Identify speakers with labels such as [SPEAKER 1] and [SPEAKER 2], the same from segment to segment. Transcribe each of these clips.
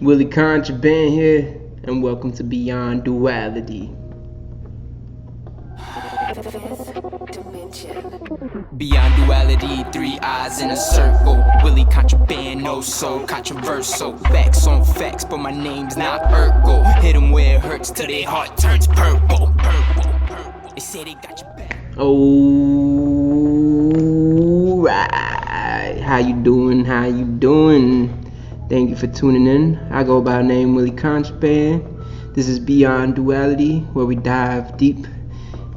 [SPEAKER 1] Willie Contraband here, and welcome to Beyond Duality.
[SPEAKER 2] Beyond duality, three eyes in a circle. Willie Contraband, no soul, controversial. Facts on facts, but my name's not Urkel. Hit 'em where it hurts till their heart turns purple. They say they got your back.
[SPEAKER 1] Alright, how you doing? Thank you for tuning in. I go by the name Willie Contraband. This is Beyond Duality, where we dive deep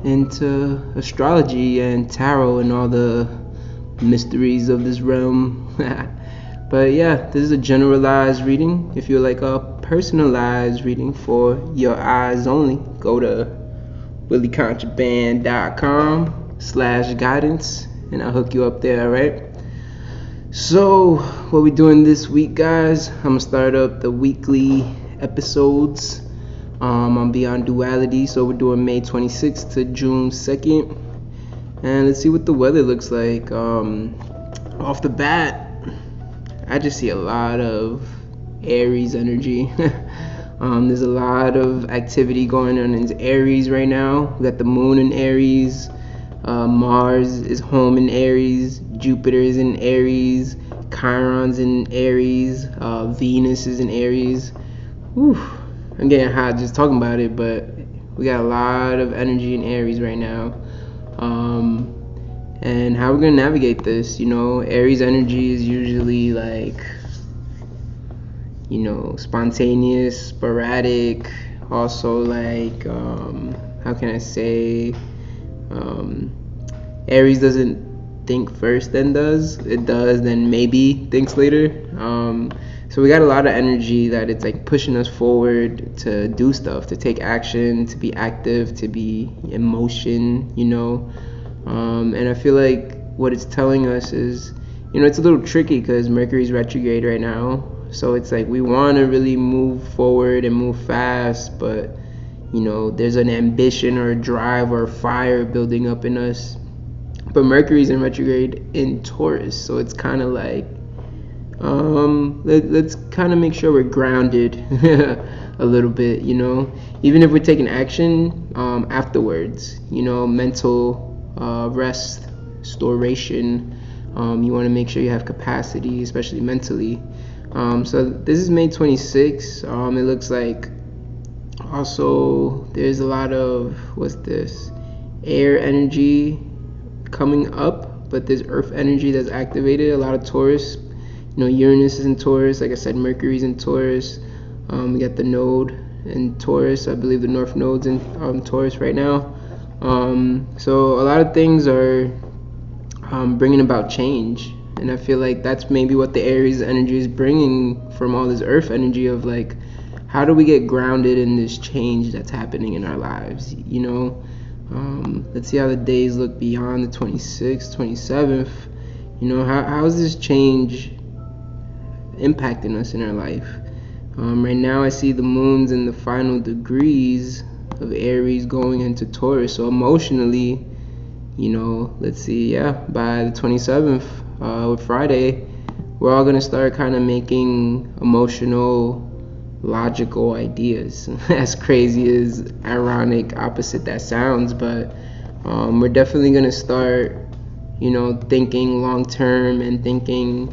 [SPEAKER 1] into astrology and tarot and all the mysteries of this realm. But yeah, this is a generalized reading. If you like a personalized reading for your eyes only, go to williecontraband.com/guidance and I'll hook you up there, alright? So, what we doing this week, guys? I'm gonna start up the weekly episodes on Beyond Duality. So we're doing May 26th to June 2nd, and let's see what the weather looks like. Off the bat, I just see a lot of Aries energy. There's a lot of activity going on in Aries right now. We got the moon in Aries, Mars is home in Aries, Jupiter is in Aries, Chiron's in Aries, Venus is in Aries. Whew. I'm getting hot just talking about it, but we got a lot of energy in Aries right now. And how we're gonna navigate this, Aries energy is usually like, spontaneous, sporadic, also like, how can I say, Aries doesn't think first then does. It does, then maybe thinks later. So we got a lot of energy that it's like pushing us forward to do stuff, to take action, to be active, to be in motion, and I feel like what it's telling us is, it's a little tricky because Mercury's retrograde right now. So it's like we want to really move forward and move fast, but there's an ambition or a drive or a fire building up in us. But Mercury's in retrograde in Taurus, so it's kind of like, let's kind of make sure we're grounded a little bit, even if we're taking action afterwards, mental rest, restoration. You want to make sure you have capacity, especially mentally. So this is May 26th. It looks like also there's a lot of, air energy coming up, but there's earth energy that's activated. A lot of Taurus, Uranus is in Taurus. Like I said, Mercury's in Taurus. We got the node in Taurus. I believe the north node's in Taurus right now. So a lot of things are bringing about change, and I feel like that's maybe what the Aries energy is bringing from all this earth energy of like, how do we get grounded in this change that's happening in our lives, let's see how the days look beyond the 26th, 27th. How is this change impacting us in our life? Right now I see the moon's in the final degrees of Aries going into Taurus. So emotionally, let's see, by the 27th, with Friday, we're all gonna start kind of making emotional, logical ideas. As crazy as ironic opposite that sounds, but we're definitely gonna start thinking long term and thinking,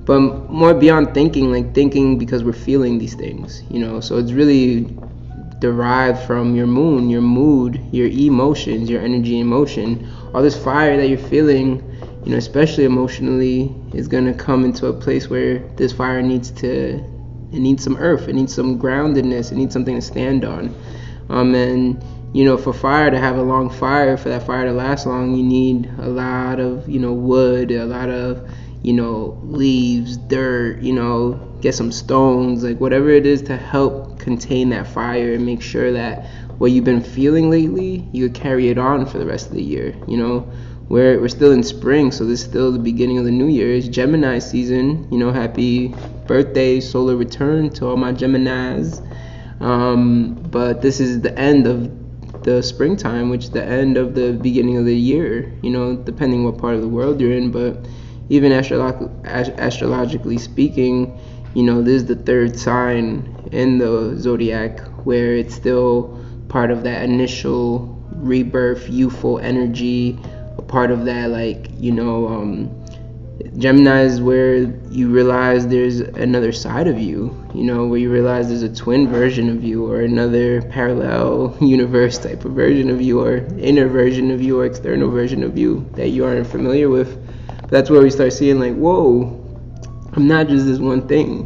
[SPEAKER 1] but more beyond thinking, like thinking because we're feeling these things, so it's really derived from your moon, your mood, your emotions, your energy in motion. All this fire that you're feeling, especially emotionally, is gonna come into a place where this fire needs some earth, it needs some groundedness, it needs something to stand on. And for fire to have a long fire, for that fire to last long, you need a lot of wood, a lot of leaves, dirt, get some stones, like whatever it is to help contain that fire and make sure that what you've been feeling lately, you could carry it on for the rest of the year. We're still in spring, so this is still the beginning of the new year. It's Gemini season. Happy birthday, solar return to all my Geminis. But this is the end of the springtime, which is the end of the beginning of the year, depending what part of the world you're in. But even astrologically speaking, this is the third sign in the zodiac, where it's still part of that initial rebirth, youthful energy, a part of that, like, Gemini is where you realize there's another side of you, where you realize there's a twin version of you, or another parallel universe type of version of you, or inner version of you, or external version of you that you aren't familiar with. But that's where we start seeing, like, whoa, I'm not just this one thing,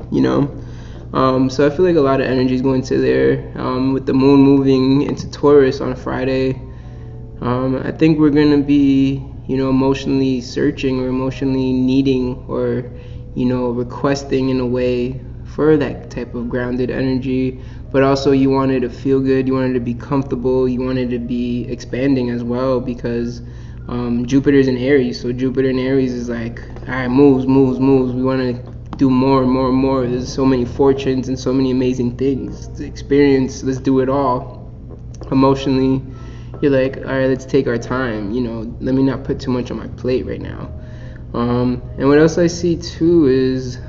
[SPEAKER 1] So I feel like a lot of energy is going to there. With the moon moving into Taurus on Friday, I think we're going to be emotionally searching, or emotionally needing, or requesting in a way for that type of grounded energy. But also you want it to feel good, you want it to be comfortable, you want it to be expanding as well, because Jupiter's in Aries. So Jupiter in Aries is like, all right, moves. We want to do more and more and more. There's so many fortunes and so many amazing things to experience. Let's do it all. Emotionally, you're like, all right, let's take our time, let me not put too much on my plate right now. And what else I see too is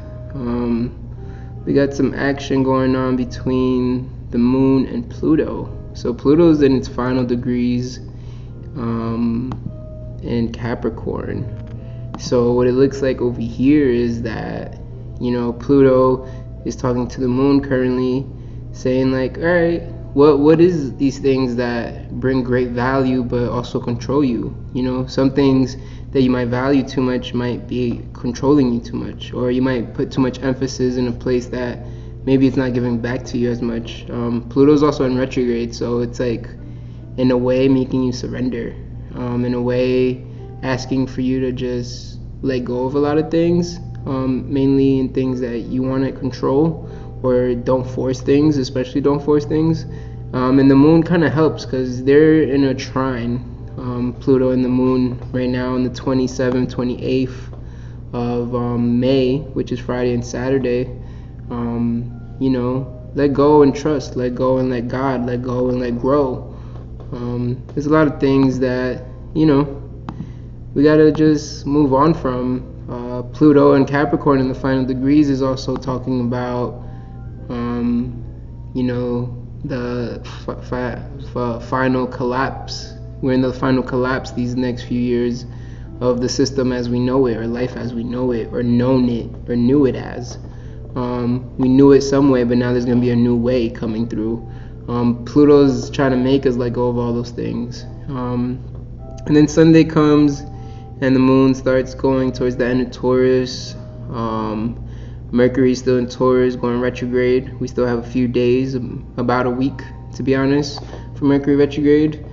[SPEAKER 1] we got some action going on between the moon and Pluto. So Pluto's in its final degrees in Capricorn. So what it looks like over here is that Pluto is talking to the moon currently, saying like, all right, what is these things that bring great value but also control you? Some things that you might value too much might be controlling you too much, or you might put too much emphasis in a place that maybe it's not giving back to you as much. Pluto's also in retrograde, so it's like, in a way, making you surrender, in a way asking for you to just let go of a lot of things, mainly in things that you want to control, or don't force things, especially don't force things. And the moon kind of helps, because they're in a trine, Pluto and the moon right now on the 27th, 28th of May, which is Friday and Saturday. Let go and trust, let go and let God, let go and let grow. There's a lot of things that we gotta just move on from. Pluto and Capricorn in the final degrees is also talking about the final collapse. We're in the final collapse these next few years of the system as we know it, or life as we know it, or known it, or knew it as. We knew it some way, but now there's going to be a new way coming through. Pluto's trying to make us let go of all those things. And then Sunday comes, and the moon starts going towards the end of Taurus. Mercury's still in Taurus, going retrograde. We still have a few days, about a week to be honest, for Mercury retrograde.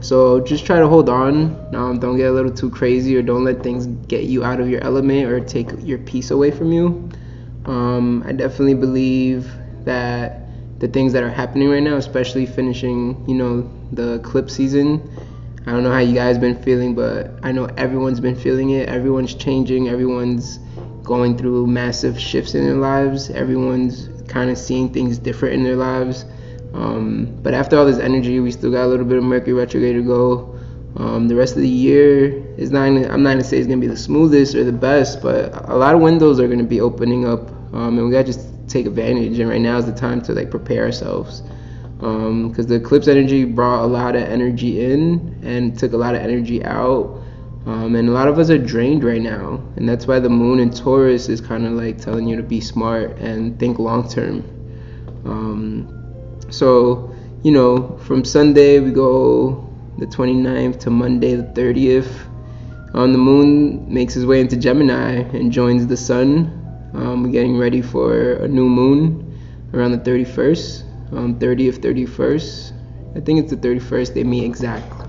[SPEAKER 1] So just try to hold on. Don't get a little too crazy, or don't let things get you out of your element or take your peace away from you. I definitely believe that the things that are happening right now, especially finishing, the eclipse season, I don't know how you guys been feeling, but I know everyone's been feeling it. Everyone's changing. Everyone's going through massive shifts in their lives. Everyone's kind of seeing things different in their lives. But after all this energy, we still got a little bit of Mercury retrograde to go. The rest of the year is I'm not going to say it's going to be the smoothest or the best, but a lot of windows are going to be opening up, and we got to just take advantage. And right now is the time to prepare ourselves, because the eclipse energy brought a lot of energy in and took a lot of energy out, and a lot of us are drained right now, and that's why the moon in Taurus is kind of telling you to be smart and think long term. So from Sunday we go the 29th to Monday the 30th. The moon makes his way into Gemini and joins the sun. We're getting ready for a new moon around the 31st, 30th, 31st. I think it's the 31st, they meet exactly.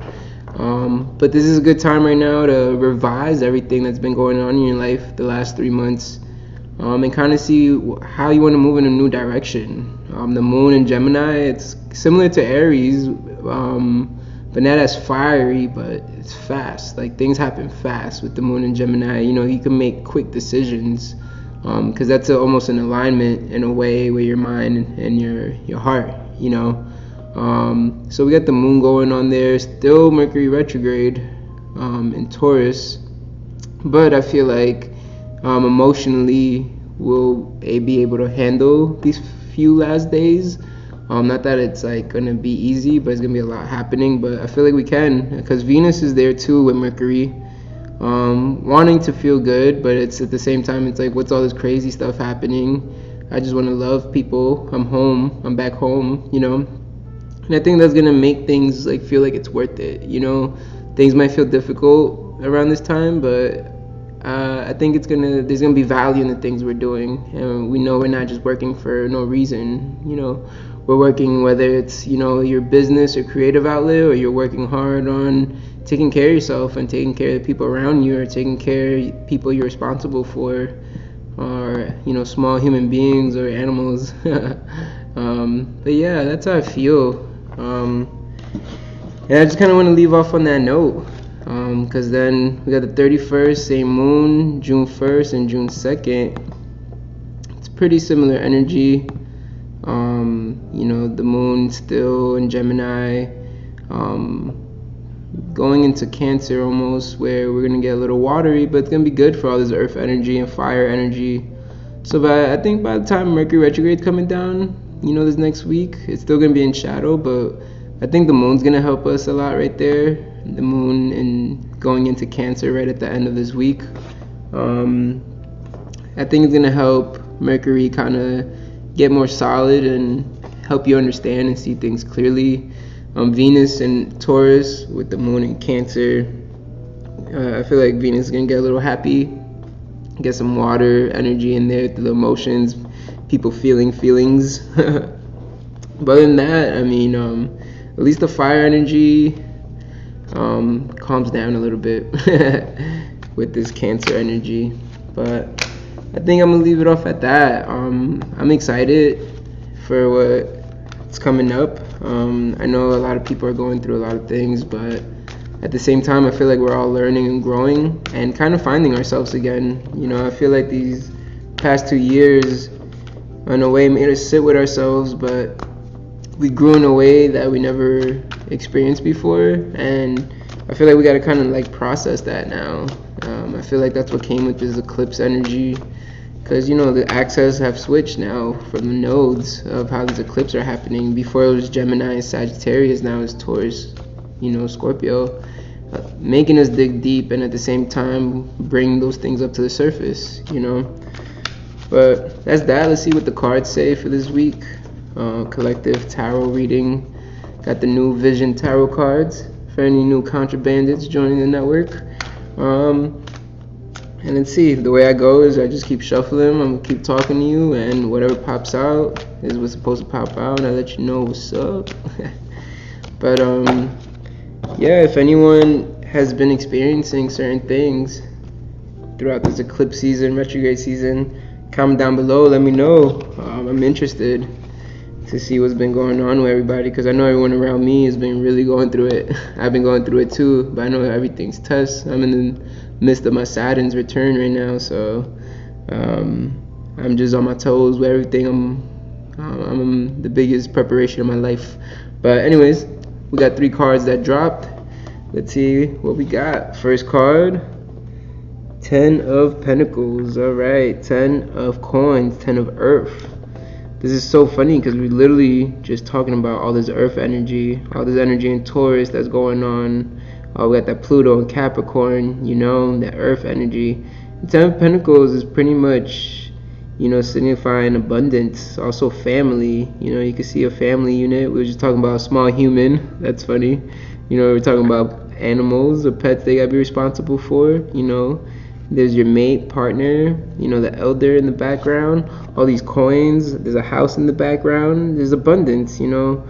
[SPEAKER 1] But this is a good time right now to revise everything that's been going on in your life the last 3 months, and kind of see how you want to move in a new direction. The moon in Gemini, it's similar to Aries, but not as fiery, but it's fast. Things happen fast with the moon in Gemini. You can make quick decisions, because that's almost an alignment in a way with your mind and your heart. So we got the moon going on there, still Mercury retrograde in Taurus, but I feel like emotionally we'll be able to handle these few last days. Not that it's like gonna be easy, but it's gonna be a lot happening. But I feel like we can, because Venus is there too with Mercury, wanting to feel good, but it's at the same time, it's like, what's all this crazy stuff happening? I just want to love people. I'm home. I'm back home, you know. And I think that's gonna make things like feel like it's worth it, you know. Things might feel difficult around this time, but I think there's gonna be value in the things we're doing, and we know we're not just working for no reason, you know. We're working, whether it's, you know, your business or creative outlet, or you're working hard on taking care of yourself and taking care of the people around you, or taking care of people you're responsible for, or, you know, small human beings or animals. But yeah, that's how I feel. And I just kind of want to leave off on that note, because then we got the 31st, same moon, June 1st and June 2nd. It's pretty similar energy. You know, the moon still in Gemini, going into Cancer almost, where we're gonna get a little watery, but it's gonna be good for all this earth energy and fire energy. So I think by the time Mercury retrograde coming down, you know, this next week, it's still gonna be in shadow, but I think the moon's gonna help us a lot right there. The moon and going into Cancer right at the end of this week. I think it's gonna help Mercury kind of get more solid and help you understand and see things clearly. Venus and Taurus with the moon in Cancer, I feel like Venus is gonna get a little happy, get some water energy in there, the emotions, people feeling feelings. But other than that, I mean, at least the fire energy calms down a little bit with this Cancer energy. But I think I'm gonna leave it off at that. I'm excited for what's coming up. I know a lot of people are going through a lot of things, but at the same time, I feel like we're all learning and growing and kind of finding ourselves again. You know, I feel like these past 2 years, in a way, made us sit with ourselves, but we grew in a way that we never experienced before, and I feel like we got to kind of like process that now. I feel like that's what came with this eclipse energy, because, you know, the axes have switched now from the nodes of how these eclipses are happening. Before it was Gemini and Sagittarius, now it's Taurus, you know, Scorpio, making us dig deep and at the same time bring those things up to the surface, you know. But that's that. Let's see what the cards say for this week. Collective tarot reading. Got the new Vision tarot cards for any new contrabandits joining the network. And let's see, the way I go is I just keep shuffling, I'm gonna keep talking to you, and whatever pops out is what's supposed to pop out, and I let you know what's up. But yeah, if anyone has been experiencing certain things throughout this eclipse season, retrograde season, comment down below, let me know. I'm interested to see what's been going on with everybody, because I know everyone around me has been really going through it. I've been going through it too, but I know everything's tough. I'm in the midst of my Saturn's return right now, so I'm just on my toes with everything. I'm the biggest preparation of my life. But anyways, we got 3 cards that dropped. Let's see what we got. First card, 10 of Pentacles. All right, 10 of Coins, 10 of Earth. This is so funny because we're literally just talking about all this Earth energy, all this energy in Taurus that's going on. We got that Pluto and Capricorn, you know, that Earth energy. The 10 of Pentacles is pretty much, you know, signifying abundance, also family. You know, you can see a family unit. We were just talking about a small human. That's funny. You know, we're talking about animals or pets they gotta be responsible for. You know, there's your mate, partner, you know, the elder in the background, all these coins, there's a house in the background, there's abundance, you know.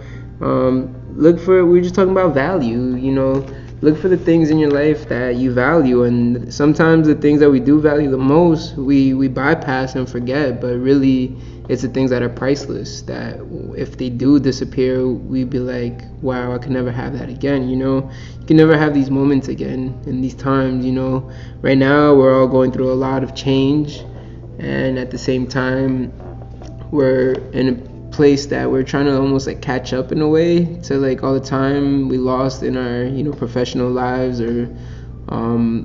[SPEAKER 1] Look for, we're just talking about value, you know. Look for the things in your life that you value, and sometimes the things that we do value the most, we bypass and forget, but really it's the things that are priceless, that if they do disappear, we'd be like, wow, I could never have that again, you know. You can never have these moments again in these times, you know. Right now we're all going through a lot of change, and at the same time we're in a place that we're trying to almost like catch up in a way to like all the time we lost in our, you know, professional lives or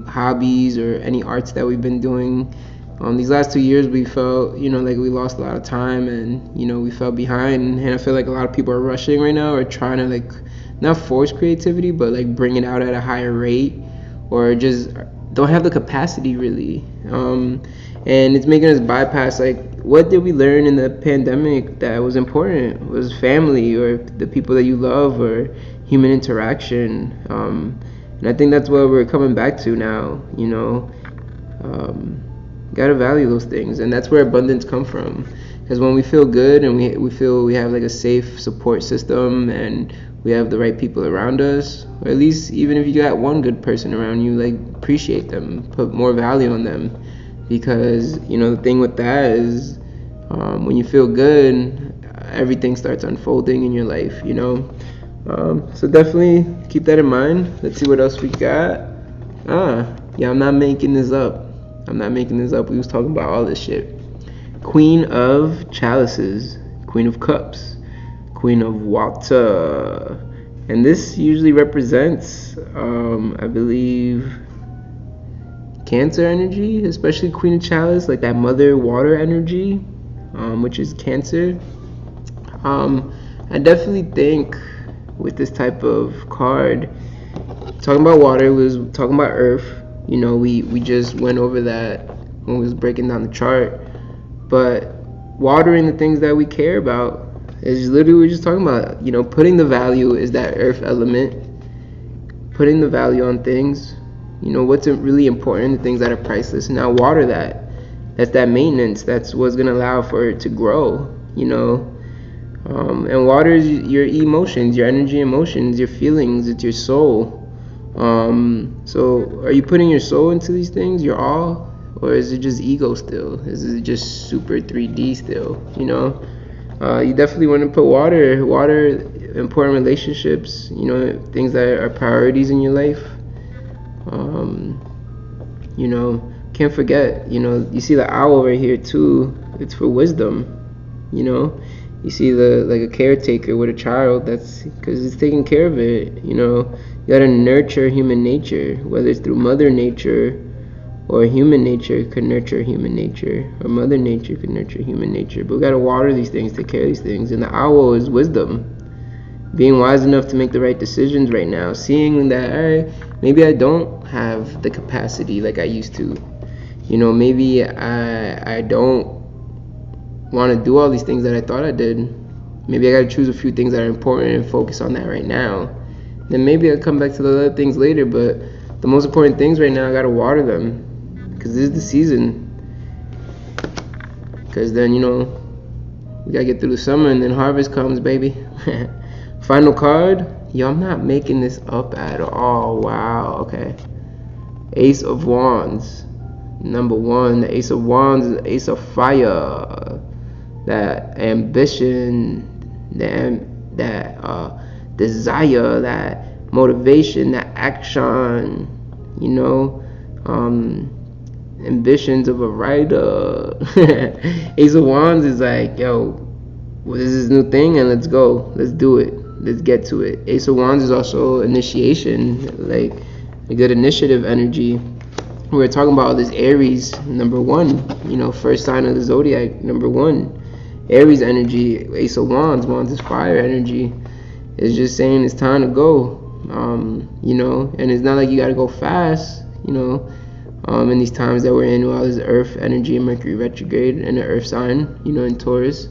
[SPEAKER 1] hobbies or any arts that we've been doing. These last 2 years we felt, like we lost a lot of time, and we fell behind, and I feel like a lot of people are rushing right now, or trying to like not force creativity, but like bring it out at a higher rate, or just don't have the capacity really. And it's making us bypass, like, what did we learn in the pandemic that was important? It was family, or the people that you love, or human interaction. And I think that's what we're coming back to now. Gotta value those things, and that's where abundance come from. Because when we feel good, and we feel we have like a safe support system, and we have the right people around us, or at least even if you got one good person around you, like, appreciate them, put more value on them. Because the thing with that is, when you feel good, everything starts unfolding in your life. So definitely keep that in mind. Let's see what else we got. Yeah, I'm not making this up. We was talking about all this shit. Queen of Chalices, Queen of Cups, Queen of Water, and this usually represents, I believe, Cancer energy, especially Queen of Chalice, like that Mother Water energy, which is Cancer. I definitely think with this type of card, talking about water was talking about earth. We just went over that when we was breaking down the chart. But watering the things that we care about is literally, we're just talking about, putting the value is that earth element, putting the value on things. What's really important, the things that are priceless. Now water that. That's that maintenance. That's what's going to allow for it to grow, and water is your emotions, your energy, emotions, your feelings. It's your soul. So are you putting your soul into these things, your all? Or is it just ego still? Is it just super 3D still, You definitely want to put water, important relationships, things that are priorities in your life. Can't forget, you see the owl right here too. It's for wisdom. You see like a caretaker with a child, that's because it's taking care of it. You gotta nurture human nature, whether it's through Mother Nature, or human nature could nurture human nature, or Mother Nature could nurture human nature. But we gotta water these things, take care of these things. And the owl is wisdom, being wise enough to make the right decisions right now, seeing that, maybe I don't have the capacity like I used to. Maybe I don't want to do all these things that I thought I did. Maybe I got to choose a few things that are important and focus on that right now. Then maybe I'll come back to the other things later, but the most important things right now, I got to water them, because this is the season. Because then, we got to get through the summer, and then harvest comes, baby. Final card. Yo, I'm not making this up at all. Wow, okay. Ace of Wands. Number one, the Ace of Wands is the Ace of Fire. That ambition, that desire, that motivation, that action, ambitions of a writer. Ace of Wands is like, yo, this is this new thing, and let's go, let's do it, let's get to it. Ace of Wands is also initiation, like a good initiative energy. We're talking about this Aries, number one, first sign of the zodiac, number one. Aries energy, Ace of Wands. Wands is fire energy. It's just saying it's time to go. And it's not like you gotta go fast, in these times that we're in, with all this earth energy and Mercury retrograde and the earth sign, in Taurus.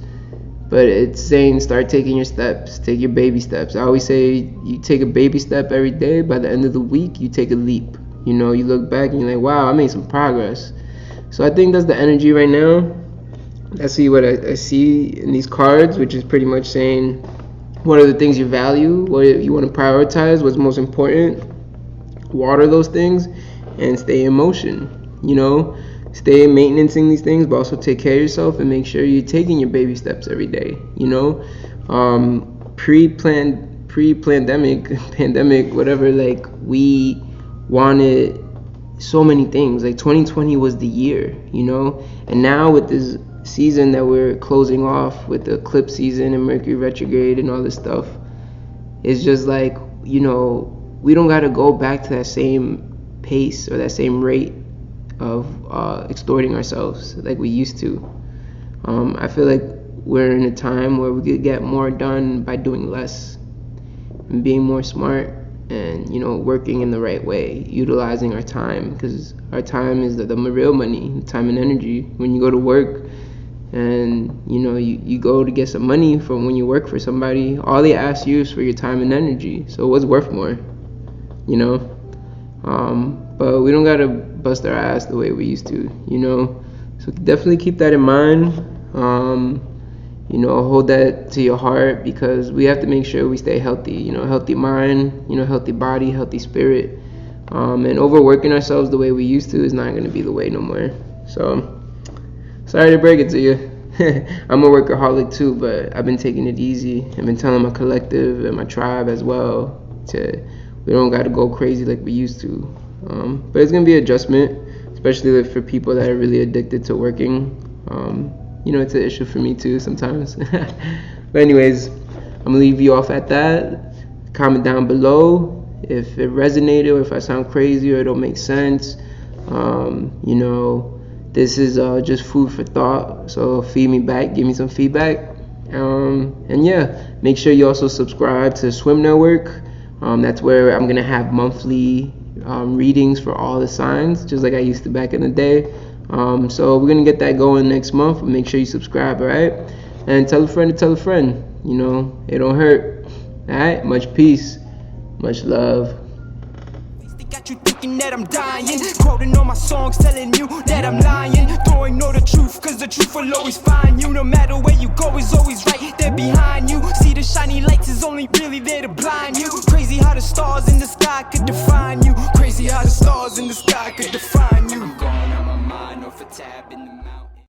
[SPEAKER 1] But it's saying start taking your steps, take your baby steps. I always say you take a baby step every day. By the end of the week, you take a leap. You look back and you're like, wow, I made some progress. So I think that's the energy right now. That's what I see in these cards, which is pretty much saying what are the things you value, what you want to prioritize, what's most important. Water those things and stay in motion. Stay maintaining these things, but also take care of yourself and make sure you're taking your baby steps every day. Pandemic, whatever, like we wanted so many things. Like 2020 was the year, and now with this season that we're closing off with the eclipse season and Mercury retrograde and all this stuff, it's just like, we don't got to go back to that same pace or that same rate extorting ourselves like we used to. I feel like we're in a time where we could get more done by doing less and being more smart, and working in the right way, utilizing our time, because our time is the real money, time and energy. When you go to work and you go to get some money from when you work for somebody, all they ask you is for your time and energy. So what's worth more? But we don't gotta bust our ass the way we used to, so definitely keep that in mind. Hold that to your heart, because we have to make sure we stay healthy, healthy mind, healthy body, healthy spirit. And overworking ourselves the way we used to is not going to be the way no more. So, sorry to break it to you. I'm a workaholic too, but I've been taking it easy. I've been telling my collective and my tribe as well we don't got to go crazy like we used to. But it's going to be adjustment, especially for people that are really addicted to working. It's an issue for me too sometimes. But anyways, I'm gonna leave you off at that. Comment down below if it resonated, or if I sound crazy or it don't make sense. This is just food for thought, so feed me back, give me some feedback. And yeah, make sure you also subscribe to Swim Network. That's where I'm gonna have monthly readings for all the signs, just like I used to back in the day. So we're gonna get that going next month. Make sure you subscribe, alright? And tell a friend to tell a friend. It don't hurt. Alright? Much peace, much love.
[SPEAKER 2] They got you thinking that I'm dying, quoting all my songs, telling you that I'm lying. Don't ignore the truth, cause the truth will always find you. No matter where you go, is always right there behind you. See the shiny lights is only really there to blind you. Crazy how the stars in the sky could define you. Crazy how the stars in the sky could define you.